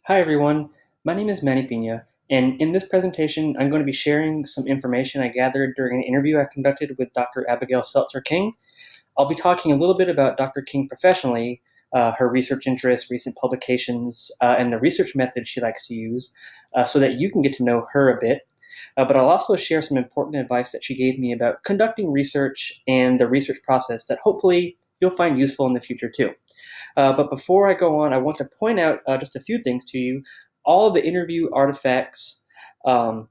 Hi everyone, my name is Manny Pina, and in this presentation I'm going to be sharing some information I gathered during an interview I conducted with Dr. Abigail Selzer King. I'll be talking a little bit about Dr. King professionally, her research interests, recent publications, and the research methods she likes to use, so that you can get to know her a bit. But I'll also share some important advice that she gave me about conducting research and the research process that hopefully you'll find useful in the future too. But before I go on, I want to point out just a few things to you. All of the interview artifacts, um,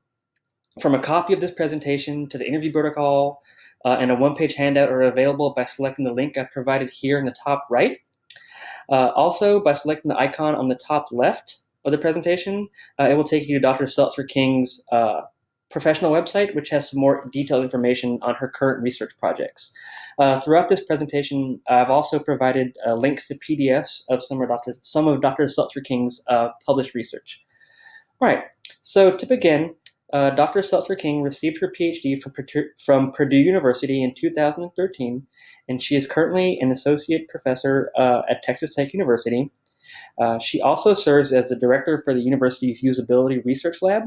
from a copy of this presentation to the interview protocol and a one-page handout, are available by selecting the link I've provided here in the top right. Also, by selecting the icon on the top left of the presentation, it will take you to Dr. Selzer King's professional website, which has some more detailed information on her current research projects. Throughout this presentation, I've also provided links to PDFs of some of Dr. Selzer King's published research. All right, so to begin, Dr. Selzer King received her PhD from Purdue University in 2013, and she is currently an associate professor at Texas Tech University. She also serves as the director for the university's Usability Research Lab.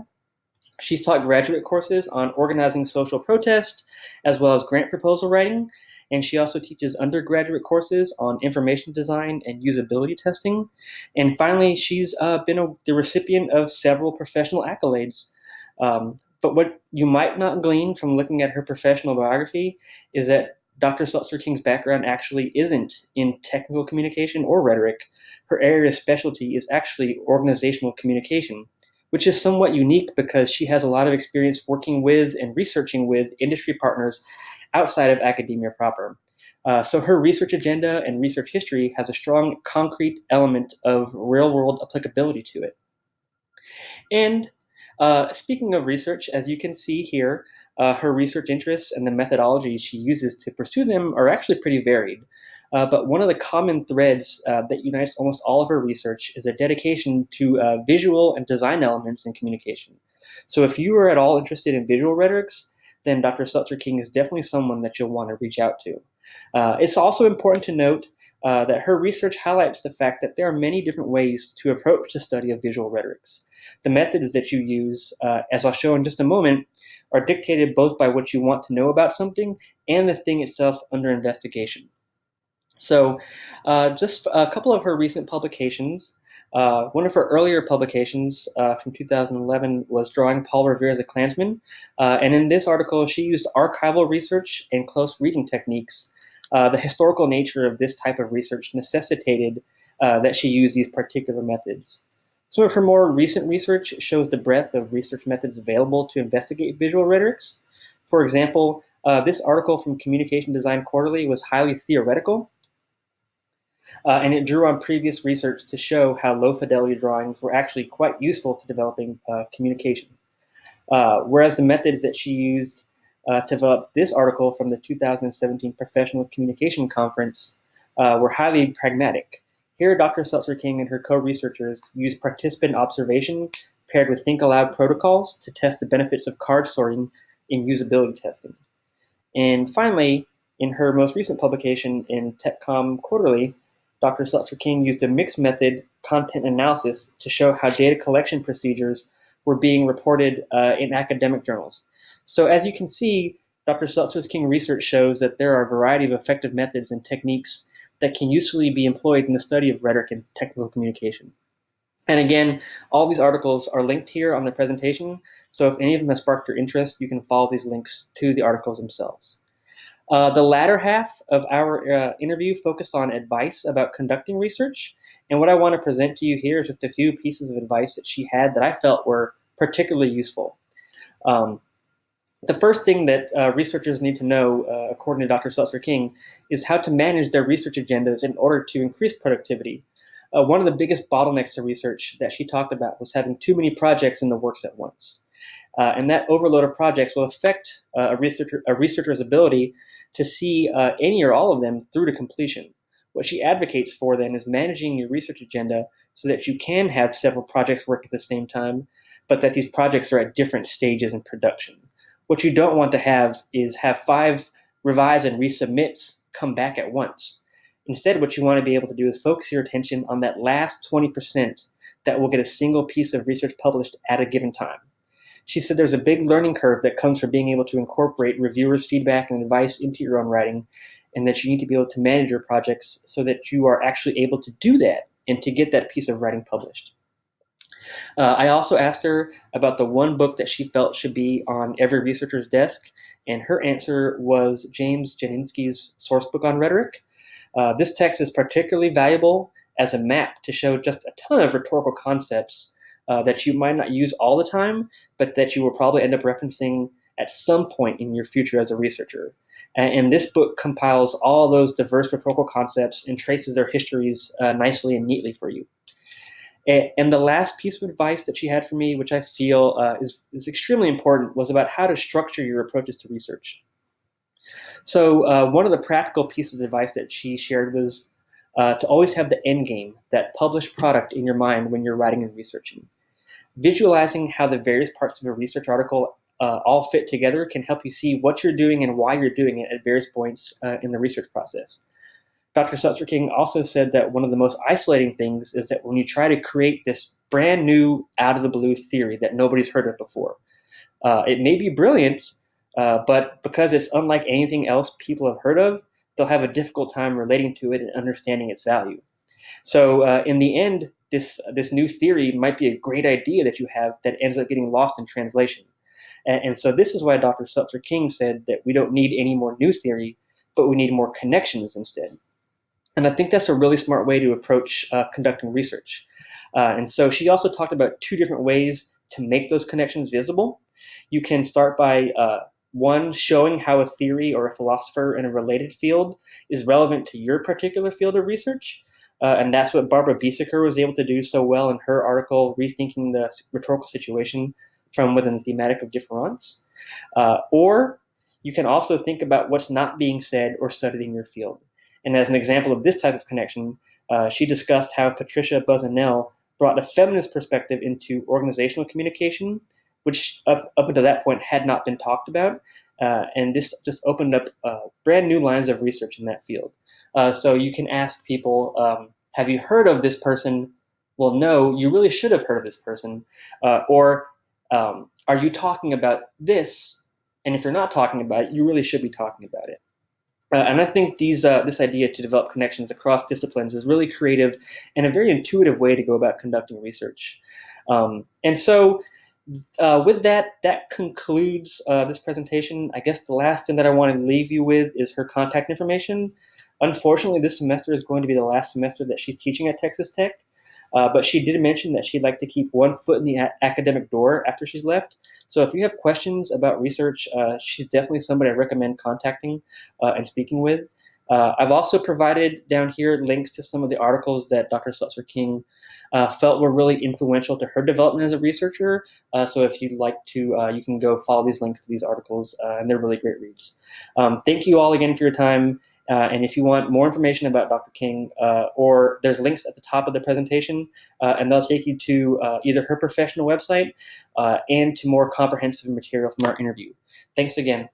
She's taught graduate courses on organizing social protest, as well as grant proposal writing, and she also teaches undergraduate courses on information design and usability testing. And finally, she's been the recipient of several professional accolades. But what you might not glean from looking at her professional biography is that Dr. Selzer King's background actually isn't in technical communication or rhetoric. Her area of specialty is actually organizational communication, which is somewhat unique because she has a lot of experience working with and researching with industry partners outside of academia proper. So her research agenda and research history has a strong concrete element of real-world applicability to it. And speaking of research, as you can see here, her research interests and the methodologies she uses to pursue them are actually pretty varied. But one of the common threads that unites almost all of her research is a dedication to visual and design elements in communication. So if you are at all interested in visual rhetorics, then Dr. Selzer King is definitely someone that you'll want to reach out to. It's also important to note that her research highlights the fact that there are many different ways to approach the study of visual rhetorics. The methods that you use, as I'll show in just a moment, are dictated both by what you want to know about something and the thing itself under investigation. So just a couple of her recent publications. One of her earlier publications from 2011 was Drawing Paul Revere as a Klansman. And in this article, she used archival research and close reading techniques. The historical nature of this type of research necessitated that she use these particular methods. Some of her more recent research shows the breadth of research methods available to investigate visual rhetorics. For example, this article from Communication Design Quarterly was highly theoretical, and it drew on previous research to show how low-fidelity drawings were actually quite useful to developing communication. Whereas the methods that she used to develop this article from the 2017 Professional Communication Conference were highly pragmatic. Here, Dr. Selzer King and her co-researchers used participant observation paired with think aloud protocols to test the benefits of card sorting in usability testing. And finally, in her most recent publication in TechCom Quarterly, Dr. Selzer King used a mixed method content analysis to show how data collection procedures were being reported in academic journals. So as you can see, Dr. Selzer King research shows that there are a variety of effective methods and techniques that can usefully be employed in the study of rhetoric and technical communication. And again, all these articles are linked here on the presentation, so if any of them have sparked your interest, you can follow these links to the articles themselves. The latter half of our interview focused on advice about conducting research, and what I want to present to you here is just a few pieces of advice that she had that I felt were particularly useful. The first thing that researchers need to know, according to Dr. Selzer King, is how to manage their research agendas in order to increase productivity. One of the biggest bottlenecks to research that she talked about was having too many projects in the works at once. And that overload of projects will affect a researcher's ability to see any or all of them through to completion. What she advocates for then is managing your research agenda so that you can have several projects work at the same time, but that these projects are at different stages in production. What you don't want to have is have 5 revise and resubmits come back at once. Instead, what you want to be able to do is focus your attention on that last 20% that will get a single piece of research published at a given time. She said there's a big learning curve that comes from being able to incorporate reviewers' feedback and advice into your own writing, and that you need to be able to manage your projects so that you are actually able to do that and to get that piece of writing published. I also asked her about the one book that she felt should be on every researcher's desk, and her answer was James Janinski's Sourcebook on Rhetoric. This text is particularly valuable as a map to show just a ton of rhetorical concepts that you might not use all the time, but that you will probably end up referencing at some point in your future as a researcher. And this book compiles all those diverse rhetorical concepts and traces their histories nicely and neatly for you. And the last piece of advice that she had for me, which I feel is extremely important, was about how to structure your approaches to research. So one of the practical pieces of advice that she shared was to always have the end game, that published product, in your mind when you're writing and researching. Visualizing how the various parts of a research article all fit together can help you see what you're doing and why you're doing it at various points in the research process. Dr. Selzer King also said that one of the most isolating things is that when you try to create this brand new, out-of-the-blue theory that nobody's heard of before, it may be brilliant, but because it's unlike anything else people have heard of, they'll have a difficult time relating to it and understanding its value. So in the end, this new theory might be a great idea that you have that ends up getting lost in translation. And so this is why Dr. Selzer King said that we don't need any more new theory, but we need more connections instead. And I think that's a really smart way to approach conducting research. And so she also talked about two different ways to make those connections visible. You can start by one, showing how a theory or a philosopher in a related field is relevant to your particular field of research. And that's what Barbara Biesecker was able to do so well in her article, Rethinking the Rhetorical Situation from Within the Thematic of Difference. Or you can also think about what's not being said or studied in your field. And as an example of this type of connection, she discussed how Patricia Buzzanell brought a feminist perspective into organizational communication, which up until that point had not been talked about. And this just opened up brand new lines of research in that field. So you can ask people, have you heard of this person? Well, no, you really should have heard of this person. Or are you talking about this? And if you're not talking about it, you really should be talking about it. And I think this idea to develop connections across disciplines is really creative and a very intuitive way to go about conducting research. And so with that concludes this presentation. I guess the last thing that I want to leave you with is her contact information. Unfortunately, this semester is going to be the last semester that she's teaching at Texas Tech. But she did mention that she'd like to keep one foot in the academic door after she's left. So if you have questions about research, she's definitely somebody I recommend contacting and speaking with. I've also provided down here links to some of the articles that Dr. Selzer King felt were really influential to her development as a researcher. So if you'd like to, you can go follow these links to these articles, and they're really great reads. Thank you all again for your time. And if you want more information about Dr. King, or there's links at the top of the presentation, and they'll take you to either her professional website and to more comprehensive material from our interview. Thanks again.